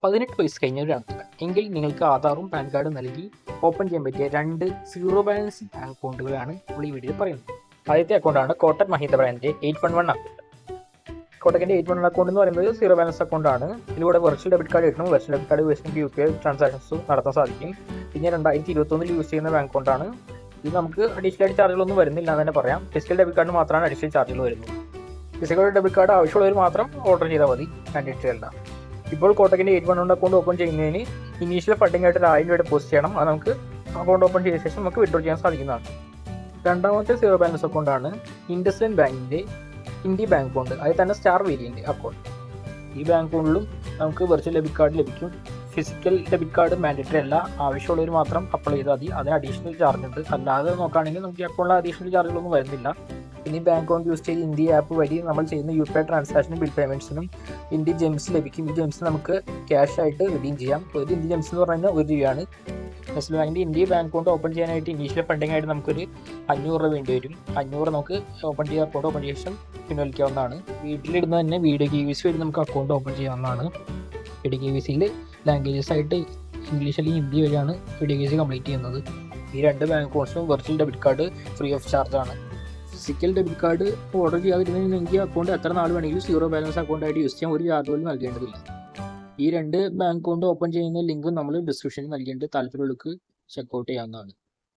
18 വയസ്സ് കഴിഞ്ഞവരാണ് എങ്കിൽ നിങ്ങൾക്ക് ആധാറും പാൻ കാർഡും നൽകി ഓപ്പൺ ചെയ്യാൻ പറ്റിയ 2 സീറോ ബാലൻസ് ബാങ്ക് അക്കൗണ്ടുകളാണ് നമ്മൾ ഈ വീഡിയോയിൽ പറയുന്നത്. ആദ്യത്തെ അക്കൗണ്ടാണ് കോട്ടക് മഹീന്ദ്ര ബാങ്കിന്റെ 811 അക്കൗണ്ട്. കോട്ടക്കിന്റെ 811 അക്കൗണ്ട് എന്ന് പറയുന്നത് സീറോ ബാലൻസ് അക്കൗണ്ട് ആണ്. ഇതിലൂടെ വെർച്വൽ ഡെബിറ്റ് കാർഡ് കിട്ടണം. വെർച്വൽ ഡെബിറ്റ് കാർഡ് ഉപയോഗിച്ച് UPI ട്രാൻസാക്ഷൻസ് നടത്താൻ സാധിക്കും. പിന്നെ 2021 യൂസ് ചെയ്യുന്ന ബാങ്ക് അക്കൗണ്ടാണ്. ഇത് നമുക്ക് അഡീഷണൽ ചാർജുകളൊന്നും വരുന്നില്ല എന്ന് തന്നെ പറയാം. ഫിസിക്കൽ ഡെബിറ്റ് കാർഡ് മാത്രമാണ് അഡീഷണൽ ചാർജുകൾ വരുന്നത്. ഫിസിക്കൽ ഡെബിറ്റ് കാർഡ് ആവശ്യമുള്ളവർ മാത്രം ഓർഡർ ചെയ്താൽ മതി, മാൻഡേറ്ററി. ഇപ്പോൾ കോട്ടക്കിന്റെ 811 അക്കൗണ്ട് ഓപ്പൺ ചെയ്യുന്നതിന് ഇനീഷ്യൽ ഫണ്ടിംഗ് ആയിട്ട് 1000 രൂപ ഡെപ്പോസിറ്റ് ചെയ്യണം. അത് നമുക്ക് അക്കൗണ്ട് ഓപ്പൺ ചെയ്ത ശേഷം നമുക്ക് വിഡ്രോ ചെയ്യാൻ സാധിക്കുന്നതാണ്. രണ്ടാമത്തെ സീറോ ബാലൻസ് അക്കൗണ്ടാണ് ഇൻഡസ്ഇൻഡ് ബാങ്കിന്റെ ഇന്ത്യ ബാങ്ക് അക്കൗണ്ട്. അതിൽ തന്നെ സ്റ്റാർ വേരിയന്റ് അക്കൗണ്ട്. ഈ ബാങ്ക് അക്കൗണ്ടിലും നമുക്ക് വെർച്വൽ ഡെബിറ്റ് കാർഡ് ലഭിക്കും. ഫിസിക്കൽ ഡെബിറ്റ് കാർഡ് മാൻഡേറ്ററി അല്ല, ആവശ്യമുള്ളവർ മാത്രം അപ്ലൈ ചെയ്താൽ മതി. അതിന് അഡീഷണൽ ചാർജ് ഉണ്ട്. അല്ലാതെ നോക്കുകയാണെങ്കിൽ നമുക്ക് ഈ അക്കൗണ്ടിൽ അഡീഷണൽ ചാർജുകളൊന്നും വരുന്നില്ല. ഇനി ബാങ്ക് അക്കൗണ്ട് യൂസ് ചെയ്ത് ഇന്ത്യ ആപ്പ് വഴി നമ്മൾ ചെയ്യുന്ന UPI ട്രാൻസാക്ഷനും ബിൽ പേയ്മെൻറ്റ്സിനും ഇന്ത്യ ജെംസ് ലഭിക്കും. ഈ ജെംസ് നമുക്ക് ക്യാഷ് ആയിട്ട് റിഡീം ചെയ്യാം. ഒരു ഇന്ത്യ ജെംസ് എന്ന് പറഞ്ഞാൽ 1 രൂപയാണ്. നെക്സ്റ്റ് ബാങ്കിൻ്റെ ഇന്ത്യ ബാങ്ക് അക്കൗണ്ട് ഓപ്പൺ ചെയ്യാനായിട്ട് ഇനീഷ്യൽ ഫണ്ടിംഗ് ആയിട്ട് നമുക്കൊരു 500 രൂപ വേണ്ടി വരും. 500 നമുക്ക് ഓപ്പൺ ചെയ്ത അക്കൗണ്ട് ഓപ്പൺ ചെയ്ത ശേഷം പിൻവലിക്കാവുന്നതാണ്. വീട്ടിലിരുന്ന് തന്നെ വീഡിയോ KYC വഴി നമുക്ക് അക്കൗണ്ട് ഓപ്പൺ ചെയ്യാവുന്നതാണ്. വീഡിയോ KYCയിൽ ലാംഗ്വേജസ് ആയിട്ട് ഇംഗ്ലീഷ് അല്ലെങ്കിൽ ഹിന്ദി വഴിയാണ് വീഡിയോ KYC കംപ്ലീറ്റ് ചെയ്യുന്നത്. ഈ 2 ബാങ്ക് അക്കൗണ്ട്സും virtual debit card free of charge ആണ്. ഫിസിക്കൽ ഡെബിറ്റ് കാർഡ് ഓർഡർ ചെയ്യാതിരുന്നെങ്കിൽ അക്കൗണ്ട് എത്ര നാൾ വേണമെങ്കിലും സീറോ ബാലൻസ് അക്കൗണ്ടായിട്ട് യൂസ് ചെയ്യാൻ ഒരു ചാർജ് പോലും നൽകേണ്ടതില്ല. ഈ 2 ബാങ്ക് അക്കൗണ്ട് ഓപ്പൺ ചെയ്യുന്ന ലിങ്ക് നമ്മൾ ഡിസ്ക്രിപ്ഷനിൽ നൽകിയിട്ട് താല്പര്യമുള്ളവർക്ക് ചെക്കൗട്ട് ചെയ്യാവുന്നതാണ്.